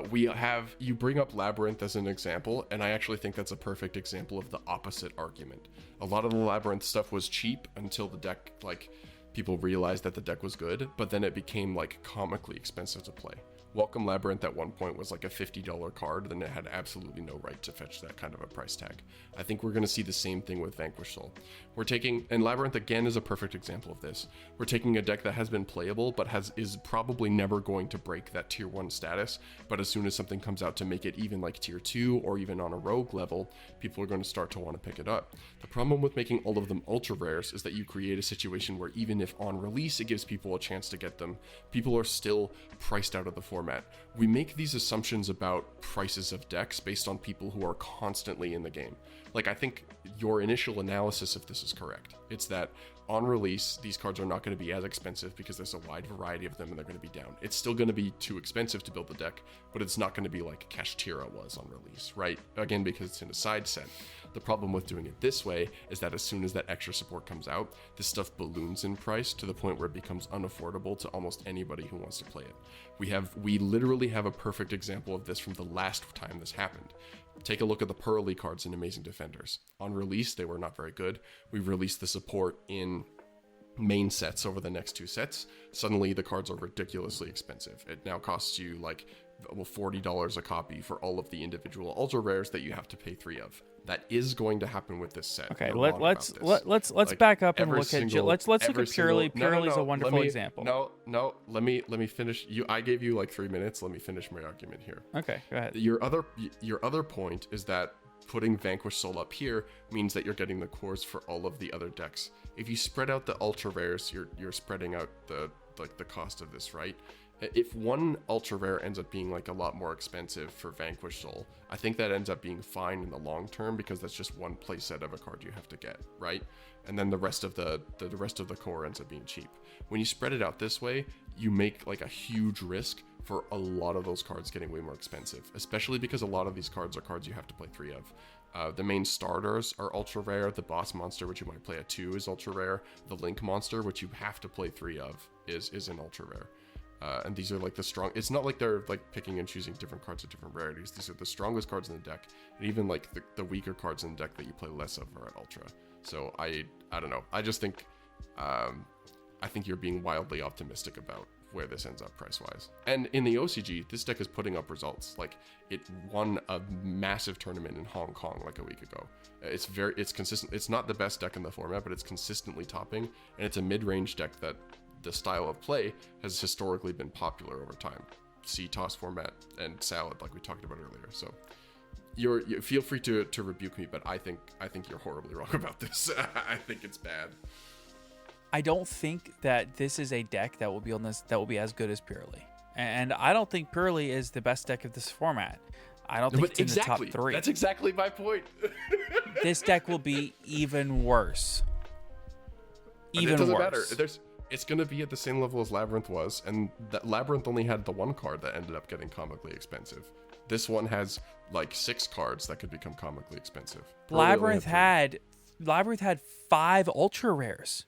You bring up Labyrinth as an example, and I actually think that's a perfect example of the opposite argument. A lot of the Labyrinth stuff was cheap until the deck, like, people realized that the deck was good, but then it became like comically expensive to play. Welcome Labyrinth at one point was like a $50 card, then it had absolutely no right to fetch that kind of a price tag. I think we're going to see the same thing with Vanquish Soul. And Labyrinth again is a perfect example of this. We're taking a deck that has been playable, but is probably never going to break that tier 1 status, but as soon as something comes out to make it even like tier 2 or even on a rogue level, people are going to start to want to pick it up. The problem with making all of them ultra rares is that you create a situation where even if on release it gives people a chance to get them, people are still priced out of the format. We make these assumptions about prices of decks based on people who are constantly in the game. Like, I think your initial analysis of this is correct. It's that on release, these cards are not going to be as expensive because there's a wide variety of them and they're going to be down. It's still going to be too expensive to build the deck, but it's not going to be like Kashtira was on release, right? Again, because it's in a side set. The problem with doing it this way is that as soon as that extra support comes out, this stuff balloons in price to the point where it becomes unaffordable to almost anybody who wants to play it. We literally have a perfect example of this from the last time this happened. Take a look at the Pearly cards in Amazing Defenders. On release, they were not very good. We released the support in main sets over the next 2 sets. Suddenly, the cards are ridiculously expensive. It now costs you like $40 a copy for all of the individual ultra rares that you have to pay 3 of. That is going to happen with this set. Okay, let's back up and look at let's look at Purely. Purely is a wonderful example. Let me finish. I gave you like 3 minutes. Let me finish my argument here. Okay, go ahead. Your other point is that putting Vanquish Soul up here means that you're getting the cores for all of the other decks. If you spread out the ultra rares, you're spreading out the cost of this, right? If one ultra rare ends up being like a lot more expensive for Vanquish Soul, I think that ends up being fine in the long term because that's just one playset of a card you have to get, right? And then the rest of the core ends up being cheap. When you spread it out this way, you make like a huge risk for a lot of those cards getting way more expensive, especially because a lot of these cards are cards you have to play 3 of. The main starters are ultra rare. The boss monster, which you might play at 2, is ultra rare. The Link monster, which you have to play 3 of, is an ultra rare. And these are like the strong. It's not like they're like picking and choosing different cards of different rarities. These are the strongest cards in the deck, and even like the weaker cards in the deck that you play less of are at ultra. So I don't know. I just think I think you're being wildly optimistic about where this ends up price wise. And in the OCG, this deck is putting up results. Like, it won a massive tournament in Hong Kong like a week ago. It's consistent. It's not the best deck in the format, but it's consistently topping, and it's a mid-range deck that the style of play has historically been popular over time. See toss format and salad, like we talked about earlier. So you feel free to rebuke me, but I think you're horribly wrong about this. I think it's bad. I don't think that this is a deck that will be as good as Purely, and I don't think Purely is the best deck of this format. I don't think it's in the top 3. That's exactly my point. This deck will be even worse. Even it doesn't worse. Matter. It's going to be at the same level as Labyrinth was, and that Labyrinth only had the 1 card that ended up getting comically expensive. This one has like 6 cards that could become comically expensive. Labyrinth had 5 ultra rares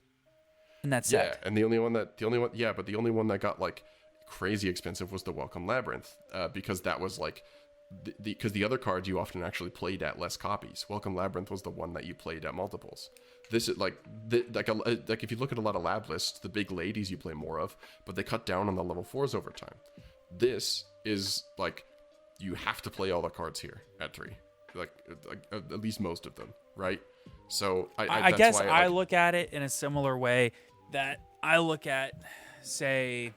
in that set. Yeah, and the only one that got like crazy expensive was the Welcome Labyrinth, because that was like because the other cards you often actually played at less copies. Welcome Labyrinth was the one that you played at multiples. This is like if you look at a lot of lab lists, the big ladies you play more of, but they cut down on the level 4s over time. This is like you have to play all the cards here at 3, like at least most of them, right? So I guess I look at it in a similar way that I look at, say,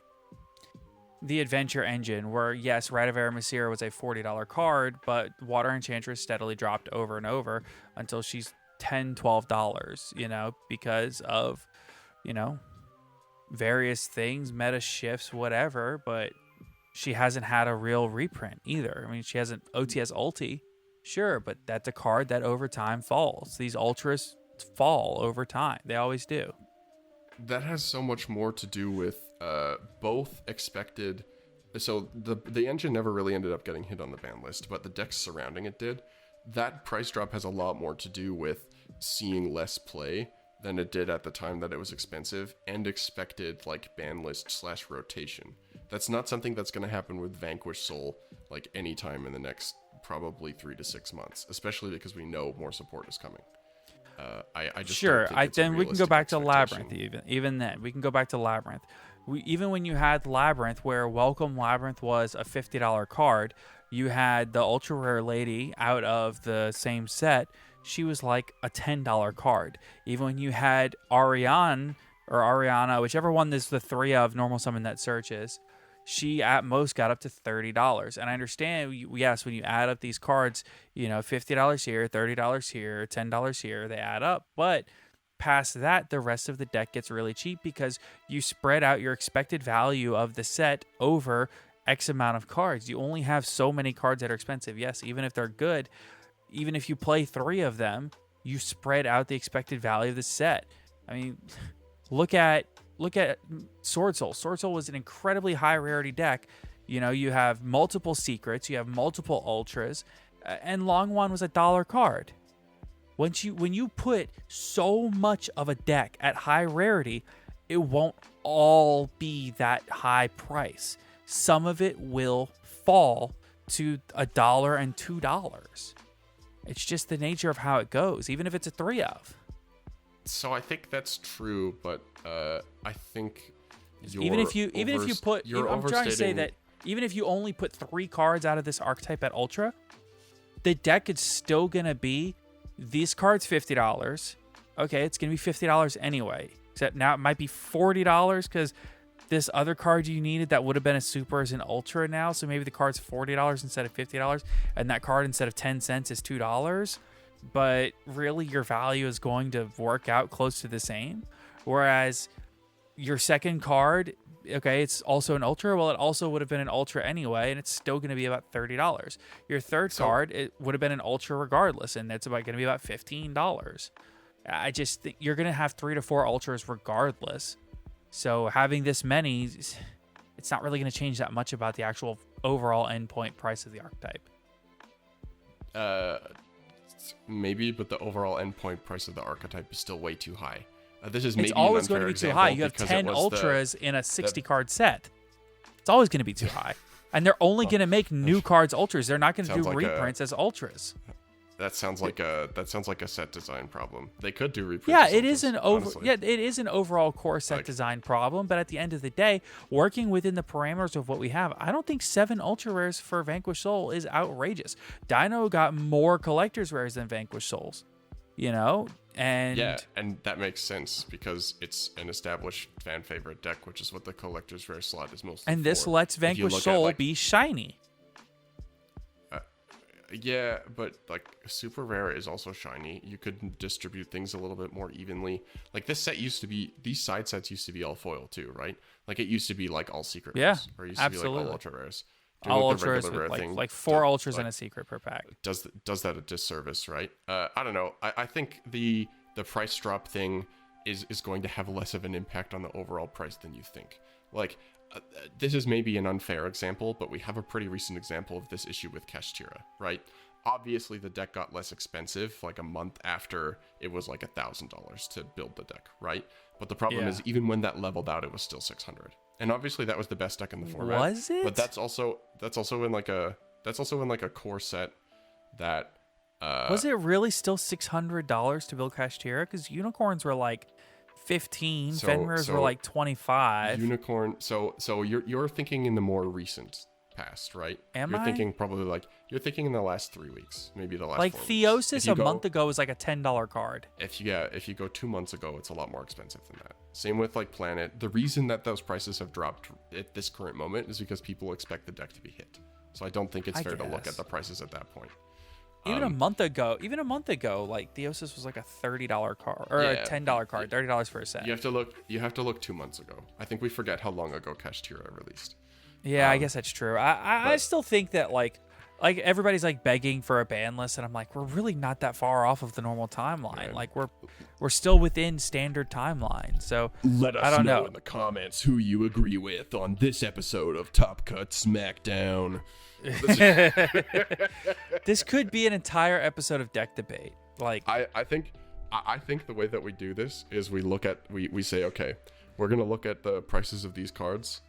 the Adventure Engine, where yes, Rite of Aramasir was a $40 card, but Water Enchantress steadily dropped over and over until she's $10-$12, because of, various things, meta shifts, whatever, but she hasn't had a real reprint either. I mean, she hasn't OTS Ulti, sure, but that's a card that over time falls. These Ultras fall over time. They always do. That has so much more to do with both expected. So the engine never really ended up getting hit on the ban list, but the decks surrounding it did. That price drop has a lot more to do with seeing less play than it did at the time that it was expensive and expected like ban list / rotation. That's not something that's going to happen with Vanquish Soul like anytime in the next probably 3 to 6 months, especially because we know more support is coming. I just sure. don't think it's Then we can go back to expectation. Labyrinth. Even then, we can go back to Labyrinth. Even when you had Labyrinth, where Welcome Labyrinth was a $50 card, you had the ultra rare lady out of the same set. She was like a $10 card. Even when you had Ariana, whichever one there's the 3 of normal summon that searches, she at most got up to $30. And I understand, yes, when you add up these cards, $50 here, $30 here, $10 here, they add up. But past that, the rest of the deck gets really cheap because you spread out your expected value of the set over X amount of cards. You only have so many cards that are expensive. Yes, even if they're good, even if you play 3 of them, you spread out the expected value of the set. I mean, look at Sword Soul. Sword Soul was an incredibly high rarity deck. You have multiple secrets, you have multiple ultras, and Long One was a $1 card. When you put so much of a deck at high rarity, it won't all be that high price. Some of it will fall to $1 and $2. It's just the nature of how it goes, even if it's a 3 of. So I think that's true, but I think even if you put, I'm trying to say that even if you only put 3 cards out of this archetype at Ultra, the deck is still gonna be these cards $50. Okay, it's gonna be $50 anyway. Except now it might be $40 because this other card you needed that would have been a super is an ultra now. So maybe the card's $40 instead of $50, and that card instead of 10 cents is $2. But really, your value is going to work out close to the same. Whereas your second card, okay, it's also an ultra. Well, it also would have been an ultra anyway, and it's still going to be about $30. Your third card, it would have been an ultra regardless, and it's about going to be about $15. I just think you're going to have 3 to 4 ultras regardless. So having this many, it's not really going to change that much about the actual overall endpoint price of the archetype. Maybe, but the overall endpoint price of the archetype is still way too high. This is maybe it's always going to be too high. You have 10 ultras in a 60 card set. It's always going to be too high. And they're only going to make new cards ultras. They're not going to do reprints as ultras. That sounds like a set design problem. They could do reprints. Yeah, it is an overall core set design problem, but at the end of the day, working within the parameters of what we have, I don't think 7 ultra rares for Vanquish Soul is outrageous. Dino got more collector's rares than Vanquish Souls. And yeah, and that makes sense because it's an established fan favorite deck, which is what the collector's rare slot is mostly. And this lets Vanquish Soul be shiny. Yeah, but like super rare is also shiny. You could distribute things a little bit more evenly. Like this set used to be, these side sets used to be all foil too, right? Like it used to be like all secret rares, or it used absolutely. to be like all ultra rares. All ultras with like 4 ultras and a secret per pack. Does that a disservice, right? I don't know. I think the price drop thing is going to have less of an impact on the overall price than you think. Like this is maybe an unfair example, but we have a pretty recent example of this issue with Kashtira, right? Obviously, the deck got less expensive like a month after it was like $1,000 to build the deck, right? But the problem is, even when that leveled out, it was still 600. And obviously, that was the best deck in the format. Was it? But that's also in like a core set that. Was it really still $600 to build Kashtira? Because unicorns were like 15, Fenrir's were like 25. Unicorn. So you're thinking in the more recent past, right? You're thinking you're thinking in the last 3 weeks, maybe the last. Like 4 Theosis weeks. a month ago was like a $10 card. If you go 2 months ago, it's a lot more expensive than that. Same with like Planet. The reason that those prices have dropped at this current moment is because people expect the deck to be hit. So I don't think it's fair to look at the prices at that point. Even a month ago, like Theosis was like a $30 card or a $10 card, $30 for a set. You have to look 2 months ago. I think we forget how long ago Kashtira released. Yeah, I guess that's true. I still think that like everybody's like begging for a ban list, and I'm like, we're really not that far off of the normal timeline. Right. Like we're still within standard timeline. So let us I don't know in the comments who you agree with on this episode of Top Cut Smackdown. This could be an entire episode of deck debate. Like I think the way that we do this is we say, okay, we're gonna look at the prices of these cards.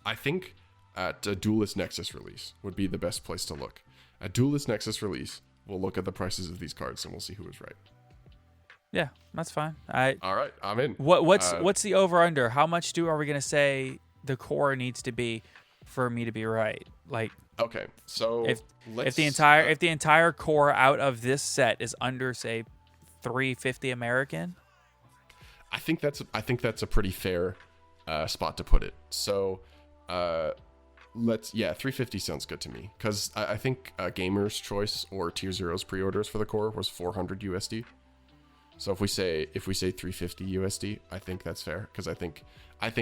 I think at a Duelist Nexus release would be the best place to look. At Duelist Nexus release, we'll look at the prices of these cards and we'll see who was right. Yeah, that's fine. All right, I'm in. What's the over under? How much are we gonna say the core needs to be for me to be right? Like, okay, so if the entire core out of this set is under, say, $350 American, I think that's a pretty fair spot to put it. So $350 sounds good to me, because I think Gamer's Choice or Tier Zero's pre-orders for the core was $400 USD. So if we say $350 USD, I think that's fair, because I think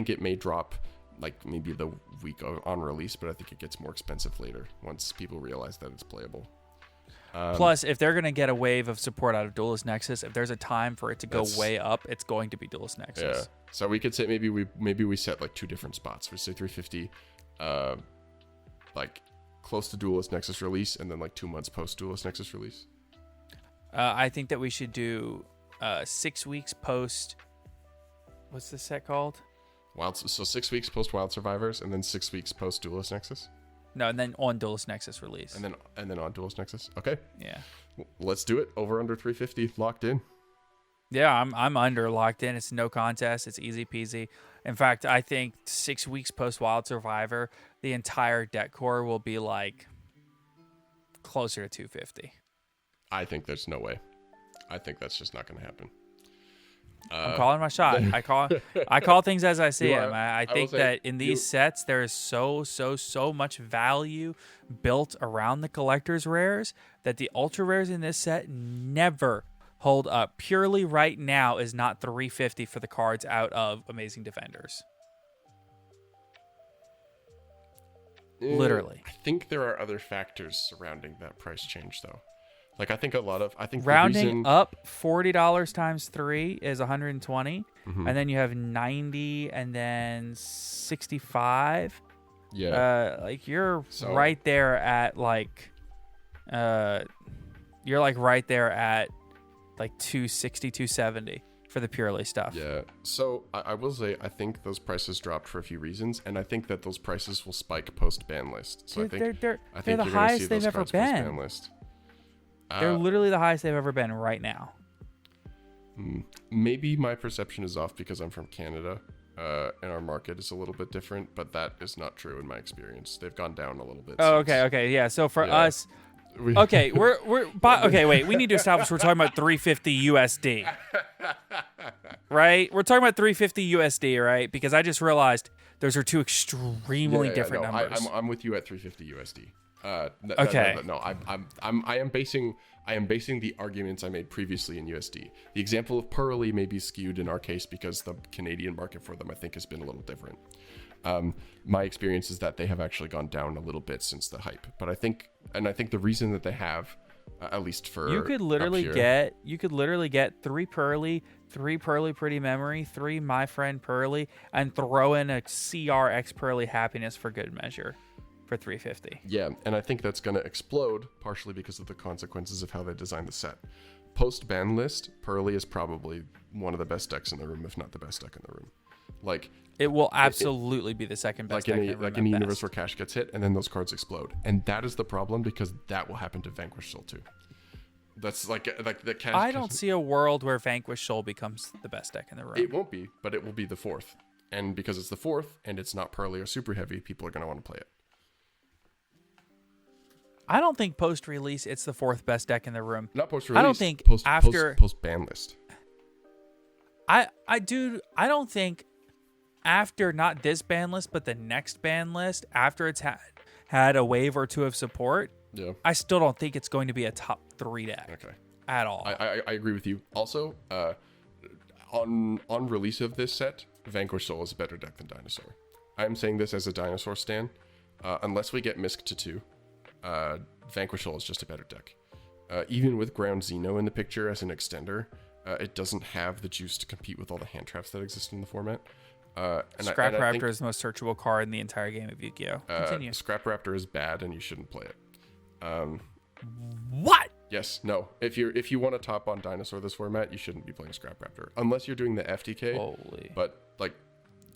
it may drop like maybe the week on release, but I think it gets more expensive later once people realize that it's playable. Plus, if they're gonna get a wave of support out of Duelist Nexus, if there's a time for it to go way up, it's going to be Duelist Nexus. Yeah. So we could say maybe we set like 2 different spots. We say 350, like close to Duelist Nexus release, and then like 2 months post Duelist Nexus release. I think that we should do 6 weeks post. What's this set called? So 6 weeks post Wild Survivors, and then 6 weeks post Duelist Nexus. No, and then on Duelist Nexus release. And then on Duelist Nexus. Okay. Yeah. Let's do it. Over under 350, locked in. Yeah, I'm under locked in. It's no contest. It's easy peasy. In fact, I think 6 weeks post Wild Survivor, the entire deck core will be like closer to 250. I think there's no way. I think that's just not going to happen. I'm calling my shot. I call things as I see them. I think that in these sets there is so much value built around the collector's rares that the ultra rares in this set never hold up. Purely right now is not $350 for the cards out of Amazing Defenders. Literally. I think there are other factors surrounding that price change, though. Like, I think rounding up $40 times 3 is 120, and then you have 90, and then 65. Yeah, like you're right there at like, you're like right there at like 260, 270 for the purely stuff. Yeah. So I will say I think those prices dropped for a few reasons, and I think that those prices will spike post ban list. So Dude, they're the highest they've ever been. Ban list. They're literally the highest they've ever been right now. Maybe my perception is off because I'm from Canada, and our market is a little bit different, but that is not true in my experience. They've gone down a little bit. Oh, okay, yeah. So for us, okay, wait. We need to establish we're talking about 350 USD, right? We're talking about 350 USD, right? Because I just realized those are two extremely different numbers. I'm with you at 350 USD. Okay. No, I am basing the arguments I made previously in USD. The example of Pearly may be skewed in our case because the Canadian market for them, I think, has been a little different. My experience is that they have actually gone down a little bit since the hype. But I think the reason that they have, at least for you could literally get 3 Pearly, 3 Pearly Pretty Memory, 3 My Friend Pearly, and throw in a CRX Pearly Happiness for good measure. For 350. Yeah, and I think that's going to explode partially because of the consequences of how they designed the set. Post ban list, Pearly is probably one of the best decks in the room, if not the best deck in the room. Like, it will absolutely be the second best deck in the room. Like in a universe where cash gets hit and then those cards explode, and that is the problem because that will happen to Vanquish Soul too. That's like the cash. I don't see a world where Vanquish Soul becomes the best deck in the room. It won't be, but it will be the 4th, and because it's the 4th and it's not Pearly or super heavy, people are going to want to play it. I don't think post-release it's the 4th best deck in the room. Not post-release. I don't think post-ban list. I don't think after not this ban list but the next ban list, after it's had a wave or two of support, Yeah. I still don't think it's going to be a top 3 deck. Okay. At all. I agree with you. Also, on release of this set, Vanquish Soul is a better deck than Dinosaur. I'm saying this as a Dinosaur stan. Unless we get Misk to 2, Vanquish Soul is just a better deck. Even with Ground Xeno in the picture as an extender, it doesn't have the juice to compete with all the hand traps that exist in the format. Scrap Raptor is the most searchable card in the entire game of Yu-Gi-Oh! Continue. Scrap Raptor is bad and you shouldn't play it. What? Yes, no. If you want to top on Dinosaur this format, you shouldn't be playing Scrap Raptor unless you're doing the FTK. Holy. But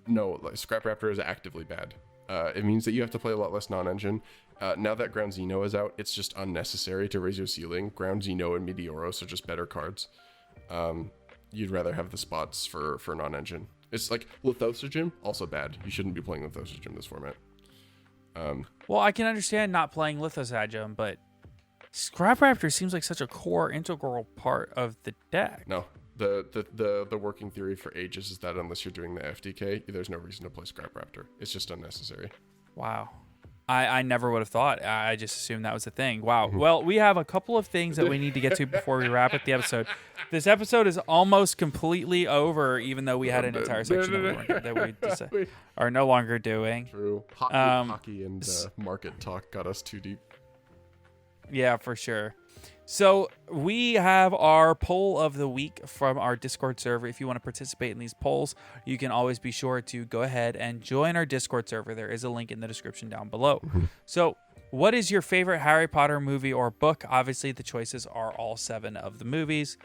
no, Scrap Raptor is actively bad. It means that you have to play a lot less non-engine. Now that Ground Xeno is out, it's just unnecessary to raise your ceiling. Ground Xeno and Meteoros are just better cards. You'd rather have the spots for non-engine. It's like Lithosogym, also bad. You shouldn't be playing Lithosogym this format. Well, I can understand not playing Lithosogym, but Scrap Raptor seems like such a core, integral part of the deck. No, the working theory for ages is that unless you're doing the FDK, there's no reason to play Scrap Raptor. It's just unnecessary. Wow. I never would have thought. I just assumed that was the thing. Wow. Well, we have a couple of things that we need to get to before we wrap up the episode. This episode is almost completely over, even though we had an entire section that we just are no longer doing. True. Hockey and market talk got us too deep. Yeah, for sure. So we have our poll of the week from our Discord server. If you want to participate in these polls, you can always be sure to go ahead and join our Discord server. There is a link in the description down below. So what is your favorite Harry Potter movie or book? Obviously, the choices are all 7 of the movies.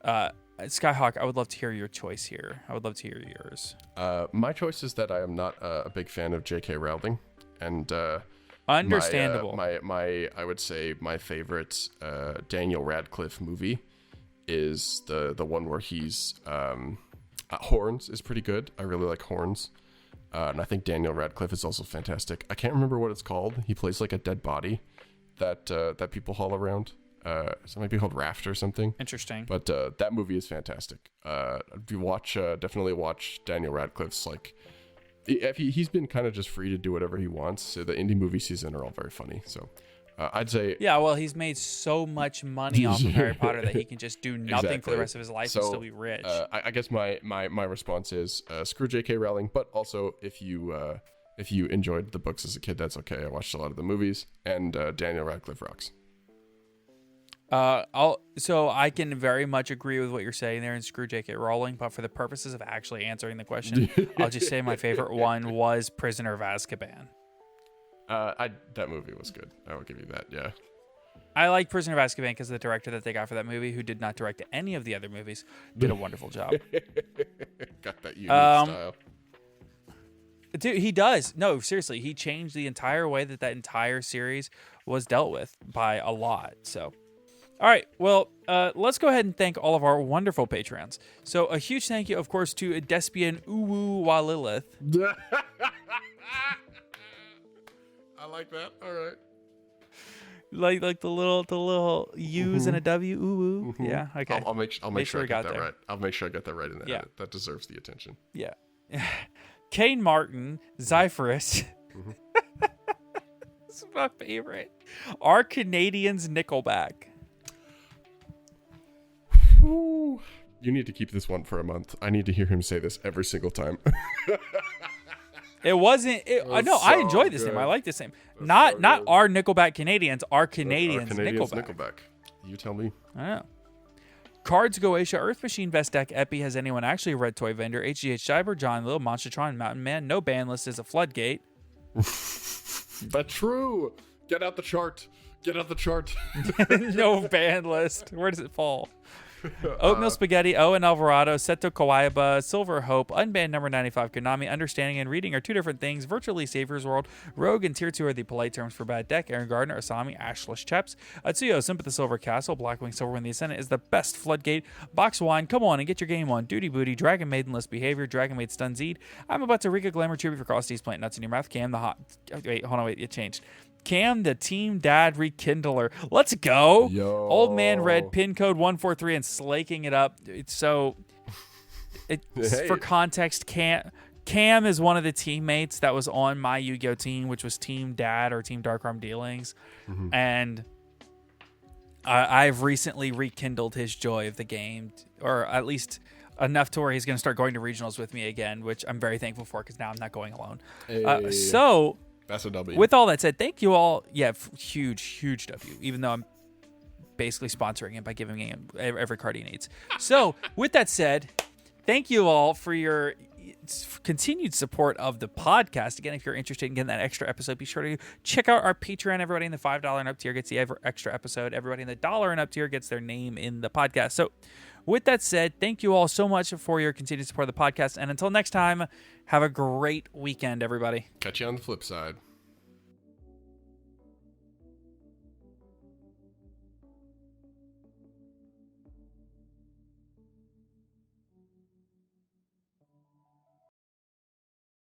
Skyhawk, I would love to hear your choice here. I would love to hear yours. My choice is that I am not a big fan of J.K. Rowling. And understandable. My I would say my favorite Daniel Radcliffe movie is the one where he's Horns is pretty good. I really like Horns, and I think Daniel Radcliffe is also fantastic. I can't remember what it's called. He plays like a dead body that people haul around. So it might be called Raft or something. Interesting. But that movie is fantastic. If you watch, definitely watch Daniel Radcliffe's he's been kind of just free to do whatever he wants. So the indie movie season are all very funny. So I'd say, yeah, well, he's made so much money off of Harry Potter that he can just do nothing for the rest of his life and still be rich. I guess my response is screw J.K. Rowling, but also if you enjoyed the books as a kid, that's okay. I watched a lot of the movies, and Daniel Radcliffe rocks. So I can very much agree with what you're saying there and screw J.K. Rowling, but for the purposes of actually answering the question, I'll just say my favorite one was Prisoner of Azkaban. That movie was good. I will give you that. Yeah. I like Prisoner of Azkaban because the director that they got for that movie, who did not direct any of the other movies, did a wonderful job. Got that unique style. Dude, he does. No, seriously, he changed the entire way that entire series was dealt with by a lot. So. All right, well, let's go ahead and thank all of our wonderful patrons. So a huge thank you, of course, to Despian Uwu Walilith. I like that. All right. Like the little U's and a W. Uwu. Mm-hmm. Yeah. Okay. I'll make sure I get that right. I'll make sure I get that right in the edit. That deserves the attention. Yeah. Kane Martin, Zyphorus. This is my favorite. Our Canadians Nickelback. You need to keep this one for a month. I need to hear him say this every single time. It wasn't. No, I enjoy this name. I like this name. Not our Nickelback Canadians. Our Canadians Nickelback. You tell me. I don't know. Cards Goetia, Earth Machine, Vest Deck, Epi. Has anyone actually read Toy Vendor? HGH Cyber, John Lil, Monstertron, Mountain Man. No ban list is a floodgate. That's true. Get out the chart. No ban list. Where does it fall? Oatmeal Spaghetti, Owen Alvarado, Seto Kawaiba, Silver Hope, Unbanned Number 95, Konami, Understanding and Reading are 2 different things. Virtually Savior's World, Rogue and Tier 2 are the polite terms for bad deck. Aaron Gardner, Asami, Ashless Cheps, Atsuyo, Simp at the Silver Castle, Blackwing Silverwind, the Ascendant is the best floodgate. Box Wine, come on and get your game on. Duty Booty, Dragon Maidenless Behavior, Dragon Maid Stunzeed. I'm about to Rika Glamour Tribute for Cross D's Plant Nuts in Your Mouth. Cam the Hot. Wait, hold on, it changed. Cam, the Team Dad Rekindler. Let's go. Yo. Old Man Red, pin code 143 and slaking it up. For context, Cam is one of the teammates that was on my Yu-Gi-Oh team, which was Team Dad or Team Darkarm Dealings. And I've recently rekindled his joy of the game, or at least enough to where he's going to start going to regionals with me again, which I'm very thankful for because now I'm not going alone. So that's a W. With all that said, thank you all. Yeah, huge W, even though I'm basically sponsoring him by giving him every card he needs. So with that said, thank you all for your continued support of the podcast. Again, if you're interested in getting that extra episode, be sure to check out our Patreon. Everybody in the $5 and up tier gets the extra episode. Everybody in the $1 and up tier gets their name in the podcast. So with that said, thank you all so much for your continued support of the podcast. And until next time, have a great weekend, everybody. Catch you on the flip side.